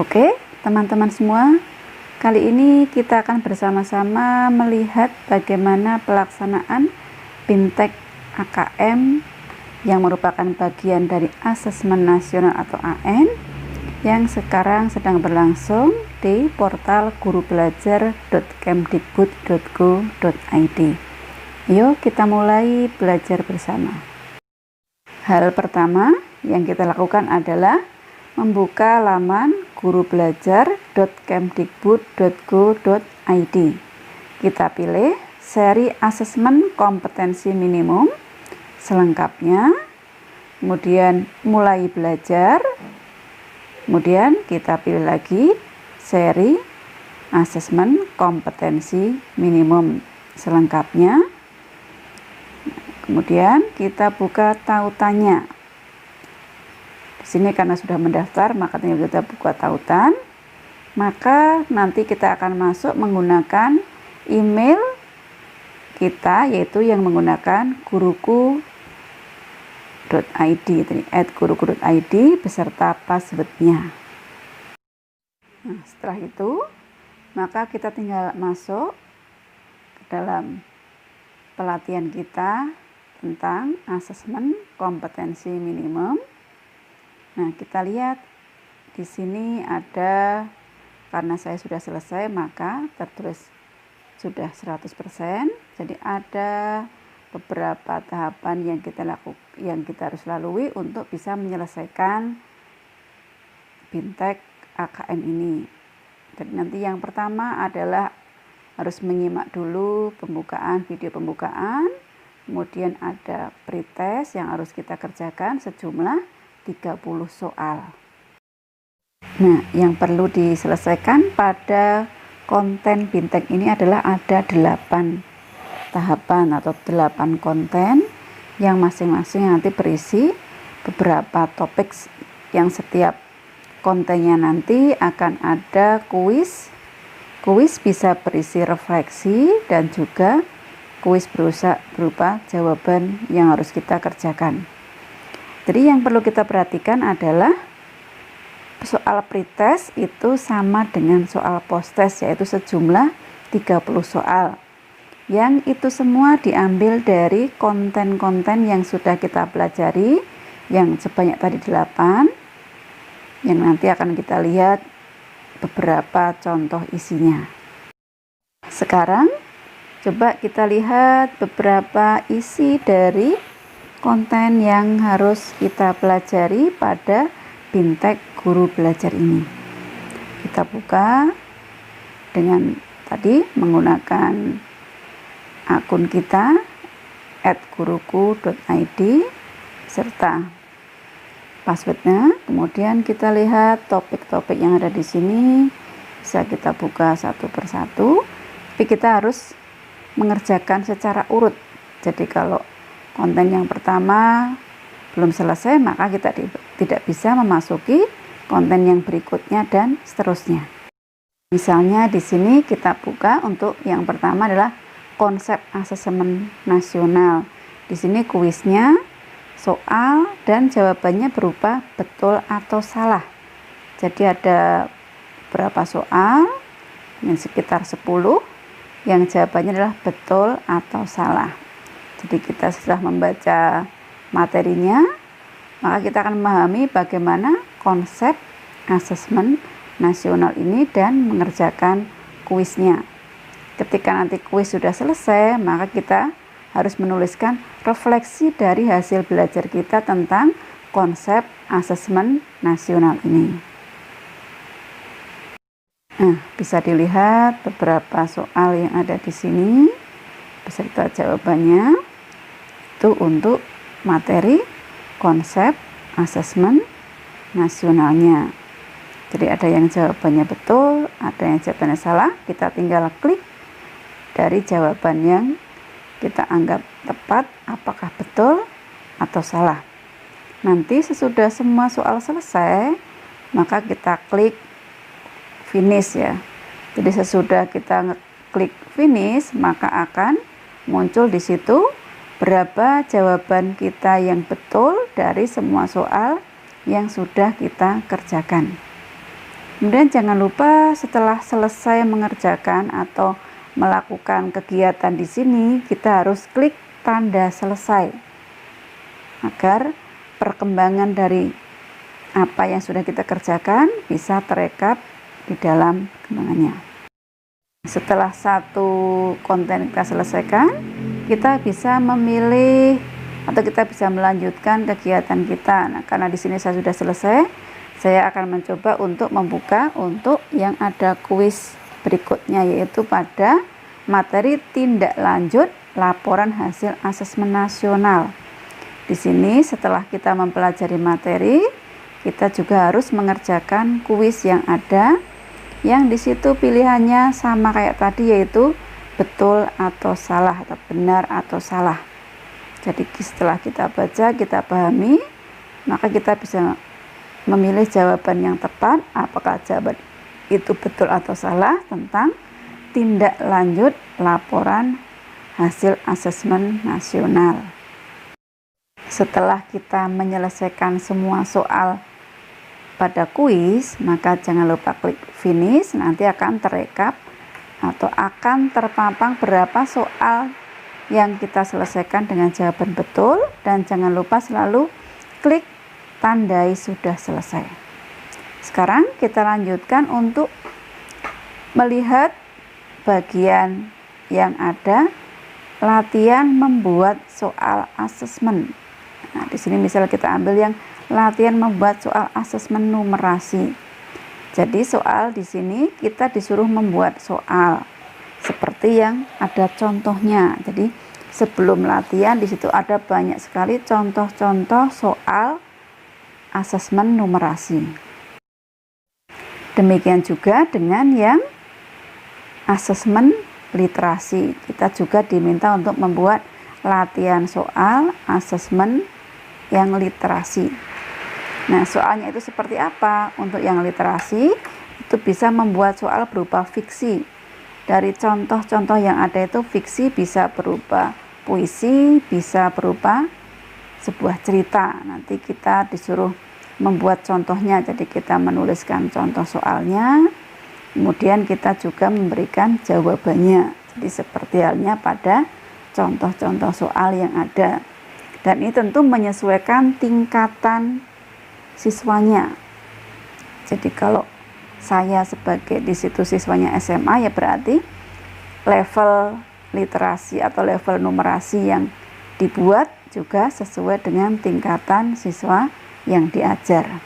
Oke, teman-teman semua, kali ini kita akan bersama-sama melihat bagaimana pelaksanaan BIMTEK AKM yang merupakan bagian dari Asesmen Nasional atau AN yang sekarang sedang berlangsung di portal gurubelajar.kemdikbud.go.id. Yuk kita mulai belajar bersama. Hal pertama yang kita lakukan adalah membuka laman gurubelajar.kemdikbud.go.id. Kita pilih seri asesmen kompetensi minimum selengkapnya, kemudian mulai belajar, kemudian kita pilih lagi seri asesmen kompetensi minimum selengkapnya, kemudian kita buka tautannya. Di sini karena sudah mendaftar, maka tinggal kita buka tautan. Maka nanti kita akan masuk menggunakan email kita, yaitu yang menggunakan guruku.id, @guruku.id beserta passwordnya. Nah, setelah itu, maka kita tinggal masuk ke dalam pelatihan kita tentang asesmen kompetensi minimum. Nah, kita lihat di sini ada, karena saya sudah selesai maka tertulis sudah 100%. Jadi ada beberapa tahapan yang kita harus lalui untuk bisa menyelesaikan BIMTEK AKM ini. Jadi nanti yang pertama adalah harus menyimak dulu video pembukaan, kemudian ada pretest yang harus kita kerjakan sejumlah 30 soal. Nah, yang perlu diselesaikan pada konten BIMTEK ini adalah ada 8 tahapan atau 8 konten yang masing-masing nanti berisi beberapa topik, yang setiap kontennya nanti akan ada kuis. Kuis bisa berisi refleksi dan juga kuis berupa jawaban yang harus kita kerjakan. Jadi yang perlu kita perhatikan adalah soal pretest itu sama dengan soal posttest, yaitu sejumlah 30 soal. Yang itu semua diambil dari konten-konten yang sudah kita pelajari, yang sebanyak tadi 8, yang nanti akan kita lihat beberapa contoh isinya. Sekarang coba kita lihat beberapa isi dari konten yang harus kita pelajari pada BIMTEK Guru Belajar ini. Kita buka dengan tadi menggunakan akun kita @guruku.id serta passwordnya. Kemudian kita lihat topik-topik yang ada di sini, bisa kita buka satu persatu, tapi kita harus mengerjakan secara urut. Jadi kalau konten yang pertama belum selesai, maka kita tidak bisa memasuki konten yang berikutnya dan seterusnya. Misalnya di sini kita buka untuk yang pertama adalah konsep asesmen nasional. Di sini kuisnya, soal dan jawabannya berupa betul atau salah. Jadi ada berapa soal, yang sekitar 10, yang jawabannya adalah betul atau salah. Jadi kita setelah membaca materinya, maka kita akan memahami bagaimana konsep asesmen nasional ini dan mengerjakan kuisnya. Ketika nanti kuis sudah selesai, maka kita harus menuliskan refleksi dari hasil belajar kita tentang konsep asesmen nasional ini. Nah, bisa dilihat beberapa soal yang ada di sini beserta jawabannya. Itu untuk materi konsep asesmen nasionalnya. Jadi ada yang jawabannya betul, ada yang jawabannya salah. Kita tinggal klik dari jawaban yang kita anggap tepat, apakah betul atau salah. Nanti sesudah semua soal selesai, maka kita klik finish ya. Jadi sesudah kita klik finish, maka akan muncul di situ berapa jawaban kita yang betul dari semua soal yang sudah kita kerjakan. Kemudian jangan lupa setelah selesai mengerjakan atau melakukan kegiatan di sini, kita harus klik tanda selesai agar perkembangan dari apa yang sudah kita kerjakan bisa terekap di dalam kembangannya. Setelah satu konten kita selesaikan, kita bisa memilih atau kita bisa melanjutkan kegiatan kita. Nah, karena di sini saya sudah selesai, saya akan mencoba untuk membuka untuk yang ada kuis berikutnya, yaitu pada materi tindak lanjut laporan hasil asesmen nasional. Di sini setelah kita mempelajari materi, kita juga harus mengerjakan kuis yang ada, yang di situ pilihannya sama kayak tadi, yaitu betul atau salah atau benar atau salah. Jadi setelah kita baca, kita pahami, maka kita bisa memilih jawaban yang tepat, apakah jawaban itu betul atau salah tentang tindak lanjut laporan hasil asesmen nasional. Setelah kita menyelesaikan semua soal pada kuis, maka jangan lupa klik finish. Nanti akan terekap atau akan terpampang berapa soal yang kita selesaikan dengan jawaban betul, dan jangan lupa selalu klik tandai sudah selesai. Sekarang kita lanjutkan untuk melihat bagian yang ada latihan membuat soal asesmen. Nah, di sini misalnya kita ambil yang latihan membuat soal asesmen numerasi. Jadi soal di sini kita disuruh membuat soal seperti yang ada contohnya. Jadi sebelum latihan di situ ada banyak sekali contoh-contoh soal asesmen numerasi. Demikian juga dengan yang asesmen literasi. Kita juga diminta untuk membuat latihan soal asesmen yang literasi. Nah, soalnya itu seperti apa? Untuk yang literasi itu bisa membuat soal berupa fiksi. Dari contoh-contoh yang ada itu fiksi bisa berupa puisi, bisa berupa sebuah cerita. Nanti kita disuruh membuat contohnya, jadi kita menuliskan contoh soalnya, kemudian kita juga memberikan jawabannya. Jadi seperti halnya pada contoh-contoh soal yang ada. Dan ini tentu menyesuaikan tingkatan siswanya. Jadi kalau saya sebagai di situ siswanya SMA, ya berarti level literasi atau level numerasi yang dibuat juga sesuai dengan tingkatan siswa yang diajar.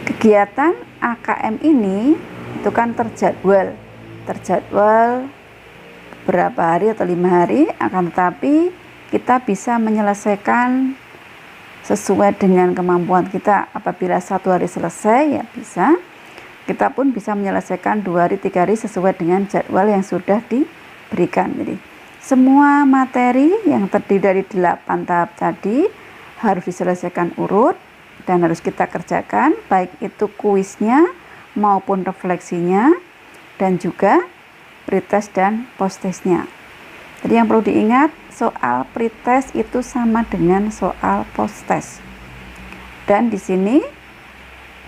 Kegiatan AKM ini itu kan terjadwal berapa hari atau 5 hari, akan tetapi kita bisa menyelesaikan sesuai dengan kemampuan kita. Apabila 1 hari selesai, ya bisa. Kita pun bisa menyelesaikan 2 hari, 3 hari sesuai dengan jadwal yang sudah diberikan. Jadi semua materi yang terdiri dari 8 tahap tadi harus diselesaikan urut dan harus kita kerjakan, baik itu kuisnya maupun refleksinya, dan juga pretest dan posttestnya. Jadi yang perlu diingat, soal pretest itu sama dengan soal posttest. Dan di sini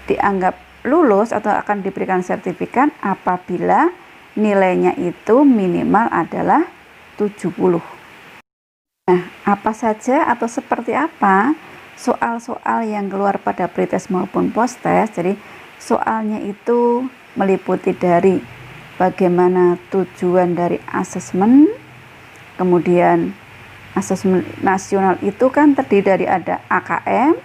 dianggap lulus atau akan diberikan sertifikat apabila nilainya itu minimal adalah 70. Nah, apa saja atau seperti apa soal-soal yang keluar pada pretest maupun posttest? Jadi soalnya itu meliputi dari bagaimana tujuan dari asesmen, kemudian asesmen nasional itu kan terdiri dari ada AKM,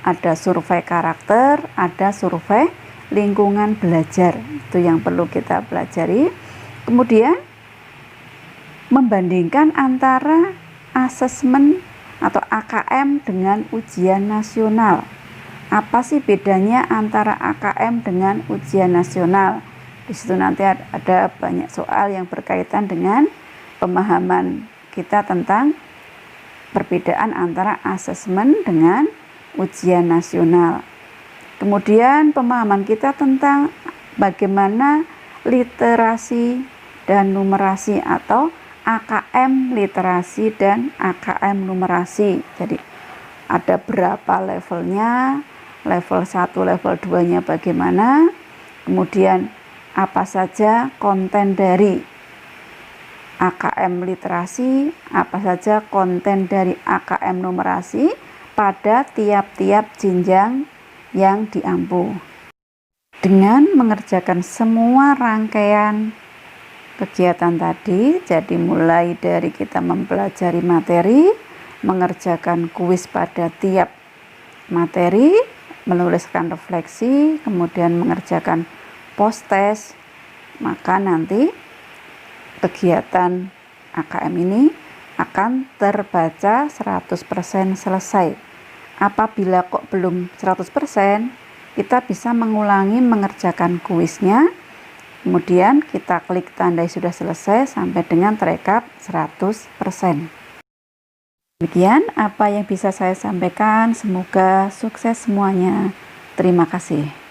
ada survei karakter, ada survei lingkungan belajar. Itu yang perlu kita pelajari. Kemudian membandingkan antara asesmen atau AKM dengan ujian nasional. Apa sih bedanya antara AKM dengan ujian nasional? Di situ nanti ada banyak soal yang berkaitan dengan pemahaman kita tentang perbedaan antara asesmen dengan ujian nasional. Kemudian pemahaman kita tentang bagaimana literasi dan numerasi atau AKM literasi dan AKM numerasi. Jadi ada berapa levelnya, level 1, level 2-nya bagaimana, Kemudian apa saja konten dari AKM literasi, apa saja konten dari AKM numerasi pada tiap-tiap jenjang yang diampu. Dengan mengerjakan semua rangkaian kegiatan tadi, jadi mulai dari kita mempelajari materi, mengerjakan kuis pada tiap materi, menuliskan refleksi, kemudian mengerjakan post test, maka nanti kegiatan AKM ini akan terbaca 100% selesai. Apabila kok belum 100%, kita bisa mengulangi mengerjakan kuisnya, kemudian kita klik tanda sudah selesai sampai dengan terekap 100%. Demikian apa yang bisa saya sampaikan, semoga sukses semuanya. Terima kasih.